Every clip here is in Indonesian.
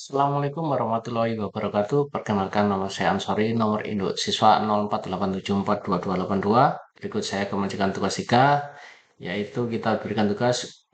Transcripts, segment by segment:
Assalamualaikum warahmatullahi wabarakatuh. Perkenalkan nama saya Ansori, nomor induk siswa 0487442282. Berikut saya kebagikan tugas 3, yaitu kita berikan tugas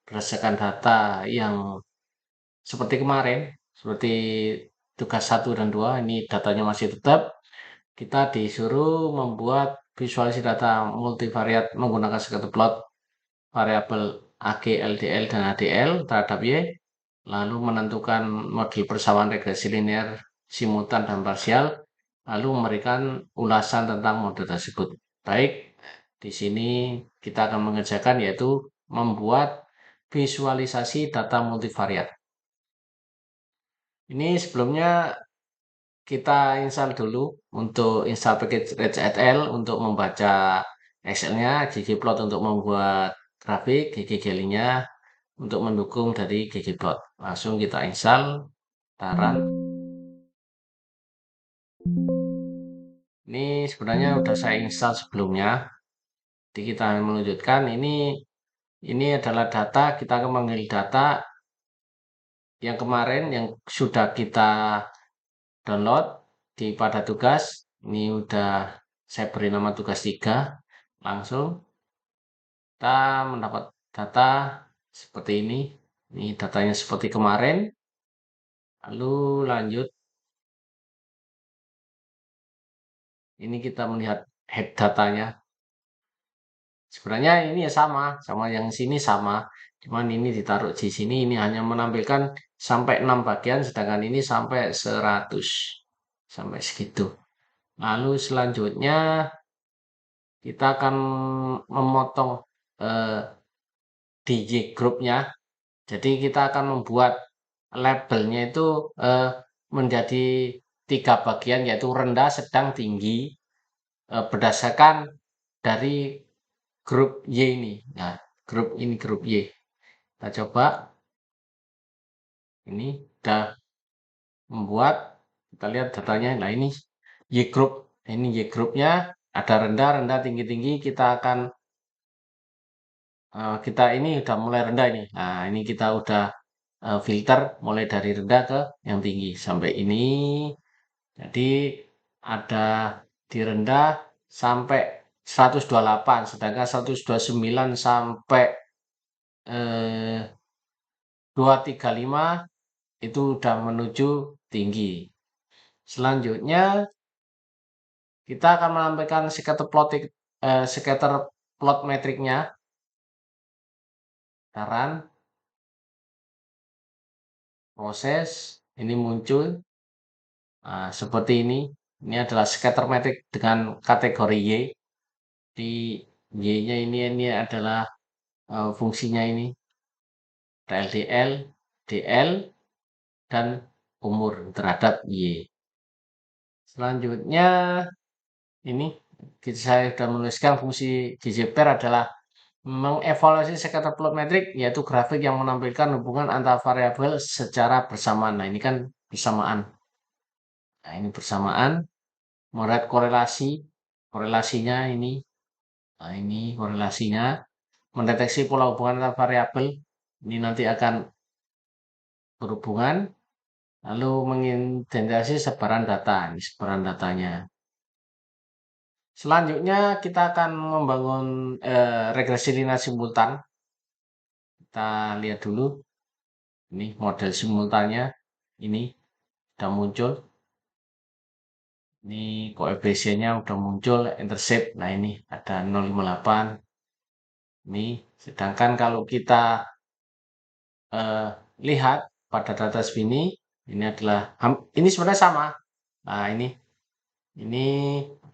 berdasarkan data yang seperti kemarin, seperti tugas 1 dan 2. Ini datanya masih tetap. Kita disuruh membuat visualisasi data multivariat menggunakan scatter plot variabel AG, LDL, dan ADL terhadap Y, lalu menentukan model persamaan regresi linear, simultan, dan parsial, lalu memberikan ulasan tentang model tersebut. Baik, di sini kita akan mengerjakan yaitu membuat visualisasi data multivariat. Ini sebelumnya kita install dulu untuk install package regl untuk membaca Excel-nya, ggplot untuk membuat grafik, gggali-nya untuk mendukung dari ggplot. Langsung kita install, taran. Ini sebenarnya sudah saya install sebelumnya. Jadi kita melanjutkan, ini adalah data, kita akan mengambil data yang kemarin yang sudah kita download pada tugas. Ini udah saya beri nama tugas 3. Langsung kita mendapat data seperti ini. Ini datanya seperti kemarin. Lalu lanjut. Ini kita melihat head datanya. Sebenarnya ini ya sama yang sini sama. Cuman ini ditaruh di sini, ini hanya menampilkan sampai 6 bagian, sedangkan ini sampai 100. Sampai segitu. Lalu selanjutnya kita akan memotong eh, DJ grupnya. Jadi kita akan membuat labelnya itu menjadi 3 bagian, yaitu rendah, sedang, tinggi, berdasarkan dari grup Y ini. Nah, grup Y. Kita coba. Ini sudah membuat. Kita lihat datanya. Nah, ini Y group. Ini Y grupnya ada rendah, rendah, tinggi, tinggi. Kita ini udah mulai rendah ini. Nah, ini kita udah filter mulai dari rendah ke yang tinggi sampai ini. Jadi ada di rendah sampai 128, sedangkan 129 sampai 235 itu udah menuju tinggi. Selanjutnya kita akan menampilkan scatter plot metriknya. Taran, proses, ini muncul seperti ini. Ini adalah scatter metrik dengan kategori Y. Di Y-nya ini adalah fungsinya ini LDL, DL, dan umur terhadap Y. Selanjutnya ini saya sudah menuliskan fungsi ggpair adalah mengevaluasi scatter plot metrik, yaitu grafik yang menampilkan hubungan antar variabel secara bersamaan. Nah, ini kan bersamaan. Nah, ini bersamaan. Melihat korelasinya ini. Nah, ini korelasinya. Mendeteksi pola hubungan antar variabel. Ini nanti akan berhubungan. Lalu mengidentifikasi sebaran data. Ini sebaran datanya. Selanjutnya kita akan membangun regresi linear simultan. Kita lihat dulu. Ini model simultannya. Ini sudah muncul. Ini koefisiennya udah muncul, intercept. Nah, ini ada 058. Ini sedangkan kalau kita lihat pada data sini, ini adalah ini sebenarnya sama. Nah, ini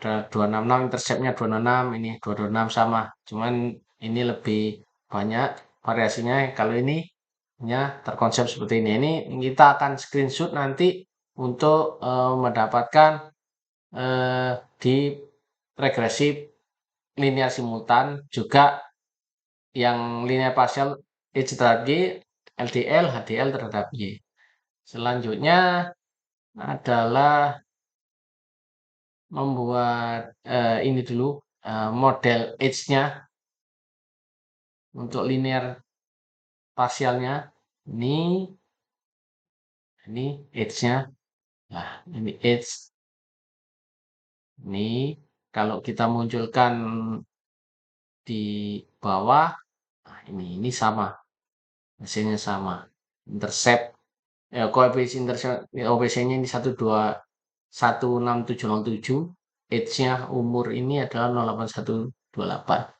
ada 266, interceptnya 266, ini 226 sama. Cuman ini lebih banyak variasinya. Kalau ini hanya terkonsep seperti ini. Ini kita akan screenshot nanti untuk mendapatkan di regresi linear simultan, juga yang linear partial H terhadap Y, LDL, HDL terhadap Y. Selanjutnya adalah membuat ini dulu model H-nya untuk linear partialnya. Ini Ini H-nya. Nah, ini H. Ini kalau kita munculkan di bawah, nah ini sama. Hasilnya sama. Intercept, koefisien intercept, koefisiennya ini 1,6,707. H-nya umur ini adalah 0,8128.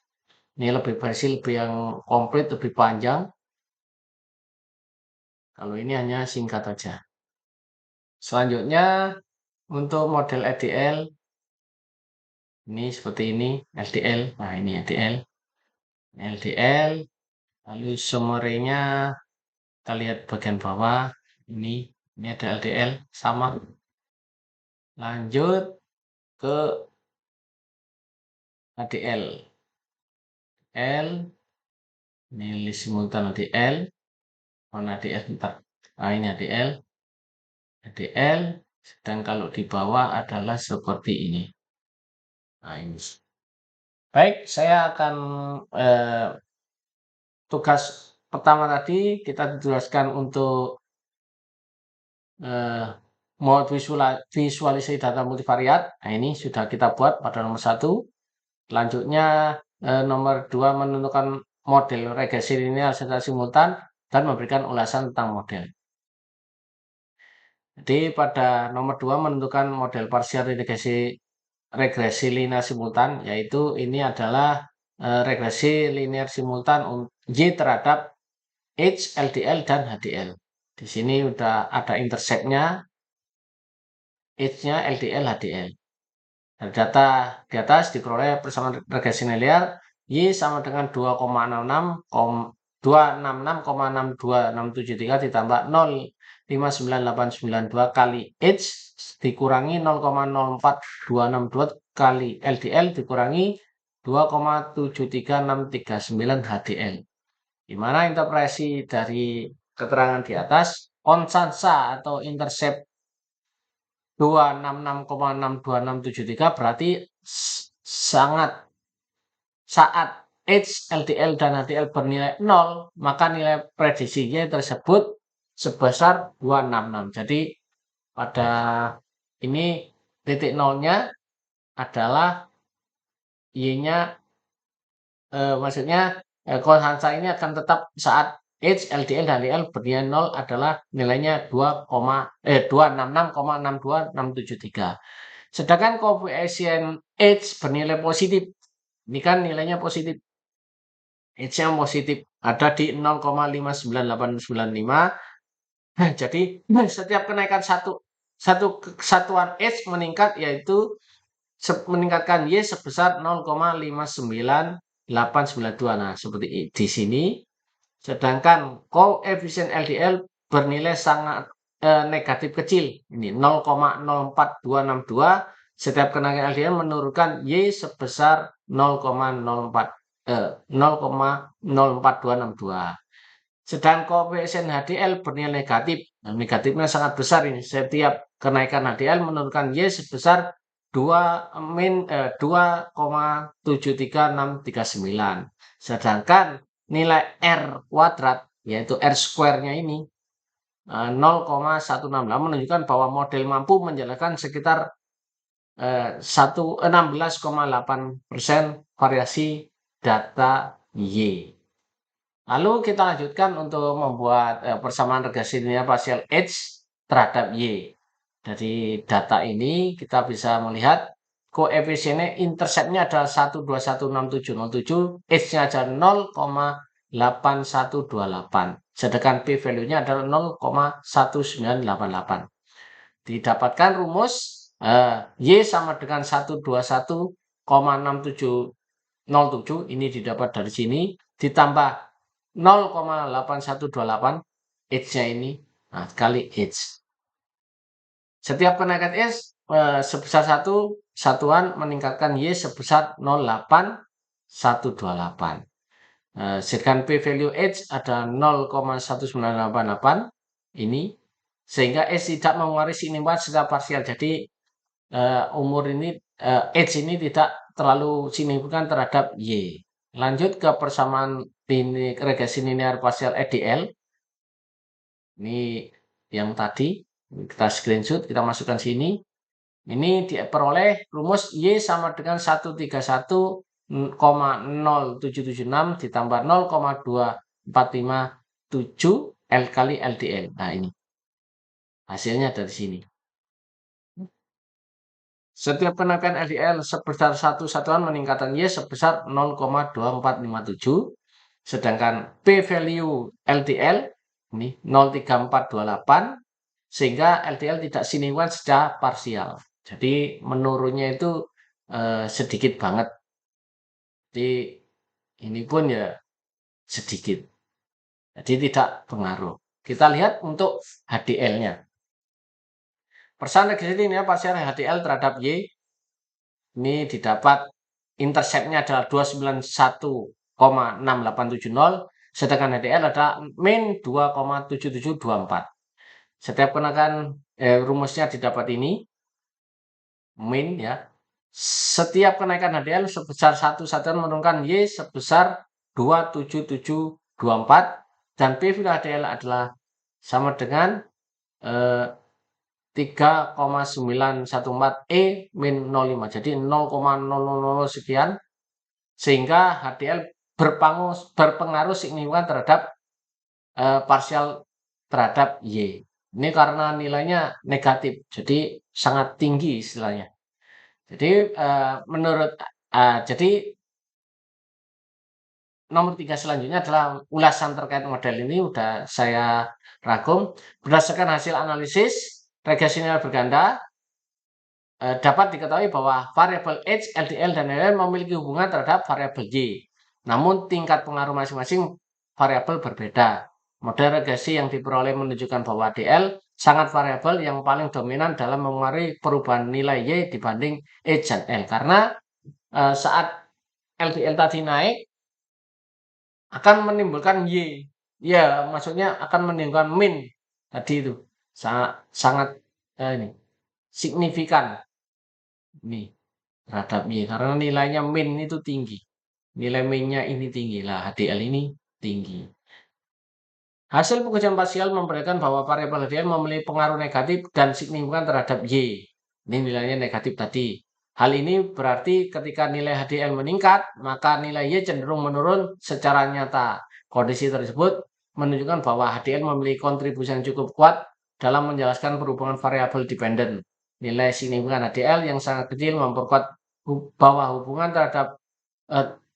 Ini lebih versi lebih yang komplit, lebih panjang. Kalau ini hanya singkat aja. Selanjutnya untuk model LDL ini seperti ini LDL. Nah, ini LDL. LDL. Lalu summary-nya kita lihat bagian bawah. Ini ada LDL sama. Lanjut ke ADL. L ini list simultan ADL. Mana ADL bentar. Nah, ini ADL. ADL. Sedang kalau di bawah adalah seperti ini. Nah, ini. Baik, saya akan tugas pertama tadi kita dijelaskan untuk visualisasi data multivariat. Nah, ini sudah kita buat pada nomor 1. Selanjutnya nomor 2 menentukan model regresi linear secara simultan dan memberikan ulasan tentang model. Jadi pada nomor 2 menentukan model parsial regresi linear simultan, yaitu ini adalah regresi linear simultan Y terhadap H, LDL, dan HDL. Di sini udah ada intercept-nya, H-nya, LDL, HDL. Data di atas diperoleh persamaan regresi linear Y sama dengan 2,66,62673 ditambah 0,59892 kali H dikurangi 0,04262 kali LDL dikurangi 2,73639 HDL. Di mana interpretasi dari keterangan di atas konstansa atau intercept 266,62673 berarti sangat saat H, LDL, dan HDL bernilai 0, maka nilai prediksi Y tersebut sebesar 266. Jadi pada ini titik nolnya adalah Y-nya, maksudnya konstansa ini akan tetap saat H, LDL, dan HDL bernilai 0 adalah nilainya 266,62673. Sedangkan koefisien H bernilai positif. Ini kan nilainya positif. H-nya positif. Ada di 0,59895. Jadi setiap kenaikan satu kesatuan H meningkat, yaitu meningkatkan Y sebesar 0,59892. Nah, seperti di sini. Sedangkan koefisien LDL bernilai sangat negatif kecil. Ini 0,04262. Setiap kenaikan LDL menurunkan Y sebesar 0,04262. Sedangkan koefisien HDL bernilai negatif. Nah, negatifnya sangat besar ini. Setiap kenaikan HDL menurunkan Y sebesar 2,73639. Sedangkan nilai R kuadrat, yaitu R square-nya ini 0,168 menunjukkan bahwa model mampu menjalankan sekitar 16,8% variasi data Y. Lalu kita lanjutkan untuk membuat persamaan regresi linear parsial H terhadap Y. Dari data ini kita bisa melihat koefisiennya interceptnya adalah 1216707, H-nya adalah 0,8128. Sedangkan P-value-nya adalah 0,1988. Didapatkan rumus Y sama dengan 121,6707, ini didapat dari sini, ditambah 0,8128 H-nya ini, nah, kali H. Setiap kenaikan H sebesar 1 satuan meningkatkan Y sebesar 0,8128. Sedangkan P-value H ada 0,1988 ini, sehingga H tidak mengeluarkan signifikan secara parsial. Jadi umur ini H ini tidak terlalu signifikan terhadap Y. Lanjut ke persamaan regresi linear parsial LDL. Ini yang tadi. Kita screenshot, kita masukkan sini. Ini diperoleh rumus Y sama dengan 131,0776 ditambah 0,2457 L kali LDL. Nah, ini hasilnya dari sini. Setiap kenaikan LDL sebesar 1 satuan meningkatan Y sebesar 0,2457. Sedangkan P value LDL ini 0,3428 sehingga LDL tidak sinuan secara parsial. Jadi menurunnya itu sedikit banget. Jadi ini pun ya sedikit. Jadi tidak pengaruh. Kita lihat untuk HDL-nya. Persamaan regresi ini ya parsial HDL terhadap Y. Ini didapat interceptnya adalah 291,6870. Sedangkan HDL ada min 2,7724. Setiap kenaikan rumusnya didapat ini min ya. Setiap kenaikan HDL sebesar 1 satuan menurunkan Y sebesar 27724 dan P value HDL adalah sama dengan 3,914 E min 05. Jadi 0,000 sekian sehingga HDL berpengaruh signifikan terhadap parsial terhadap Y. Ini karena nilainya negatif, jadi sangat tinggi istilahnya. Jadi jadi nomor 3 selanjutnya adalah ulasan terkait model ini udah saya rangkum. Berdasarkan hasil analisis regresi nilai berganda, dapat diketahui bahwa variabel H, LDL, dan LDL memiliki hubungan terhadap variabel Y. Namun tingkat pengaruh masing-masing variabel berbeda. Model regresi yang diperoleh menunjukkan bahwa DL sangat variabel yang paling dominan dalam mempengaruhi perubahan nilai Y dibanding H dan L. Karena saat LDL tadi naik, akan menimbulkan Y. Ya, maksudnya akan menimbulkan min. Tadi itu. Sangat ini signifikan. Ini terhadap Y. Karena nilainya min itu tinggi. Nilai minnya ini tinggi. Lah, HDL ini tinggi. Hasil pengujian parsial memperlihatkan bahwa variabel HDL memiliki pengaruh negatif dan signifikan terhadap Y. Ini nilainya negatif tadi. Hal ini berarti ketika nilai HDL meningkat, maka nilai Y cenderung menurun secara nyata. Kondisi tersebut menunjukkan bahwa HDL memiliki kontribusi yang cukup kuat dalam menjelaskan perhubungan variabel dependen. Nilai signifikan HDL yang sangat kecil memperkuat bahwa hubungan terhadap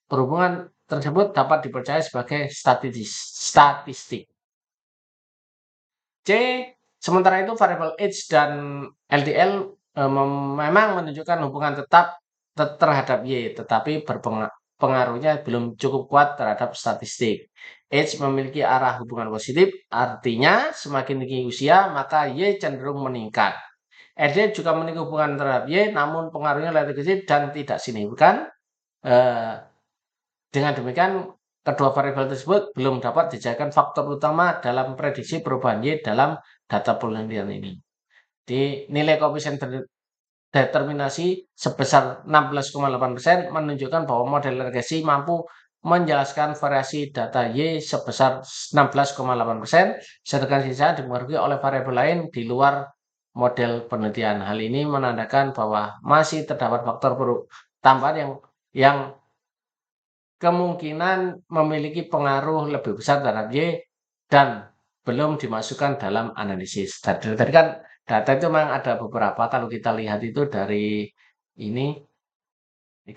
perhubungan tersebut dapat dipercaya sebagai statistik. C. Sementara itu variabel H dan LDL memang menunjukkan hubungan tetap terhadap Y, tetapi pengaruhnya belum cukup kuat terhadap statistik. H memiliki arah hubungan positif, artinya semakin tinggi usia, maka Y cenderung meningkat. LDL juga memiliki hubungan terhadap Y, namun pengaruhnya relatif kecil dan tidak signifikan. Dengan demikian, kedua variabel tersebut belum dapat dijadikan faktor utama dalam prediksi perubahan Y dalam data penelitian ini. Di nilai koefisien determinasi sebesar 16,8% menunjukkan bahwa model regresi mampu menjelaskan variasi data Y sebesar 16,8%, sedangkan sisa dipengaruhi oleh variabel lain di luar model penelitian. Hal ini menandakan bahwa masih terdapat faktor tambahan yang kemungkinan memiliki pengaruh lebih besar terhadap Y dan belum dimasukkan dalam analisis. Tadi kan data itu memang ada beberapa, kalau kita lihat itu dari ini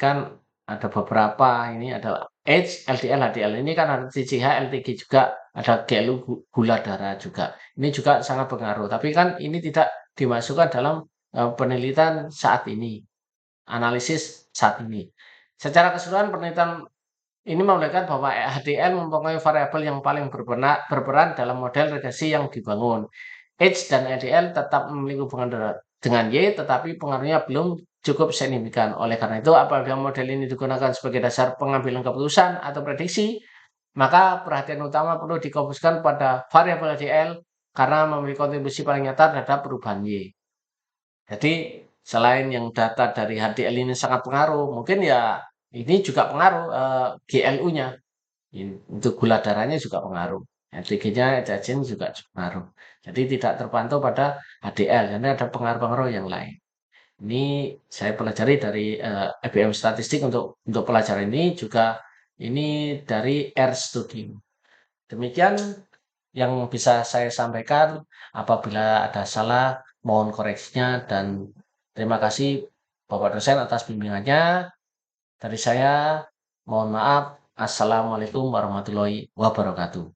kan ada beberapa, ini ada H, LDL, HDL, ini kan ada TCH, LTG juga, ada GLU, gula darah juga. Ini juga sangat pengaruh, tapi kan ini tidak dimasukkan dalam penelitian saat ini, analisis saat ini. Secara keseluruhan penelitian ini memperlihatkan bahwa HDL mempengaruhi variabel yang paling berperan dalam model regresi yang dibangun. H dan LDL tetap memiliki hubungan dengan Y, tetapi pengaruhnya belum cukup signifikan. Oleh karena itu, apabila model ini digunakan sebagai dasar pengambilan keputusan atau prediksi, maka perhatian utama perlu difokuskan pada variabel LDL karena memiliki kontribusi paling nyata terhadap perubahan Y. Jadi, selain yang data dari HDL ini sangat pengaruh, mungkin ya ini juga pengaruh GLU-nya. Untuk gula darahnya juga pengaruh. RTG-nya Etiajen juga berpengaruh. Jadi tidak terpantau pada HDL, karena ada pengaruh-pengaruh yang lain. Ini saya pelajari dari IBM Statistik untuk pelajaran ini juga ini dari R Study. Demikian yang bisa saya sampaikan. Apabila ada salah, mohon koreksinya dan terima kasih Bapak dosen atas bimbingannya. Dari saya, mohon maaf. Assalamualaikum warahmatullahi wabarakatuh.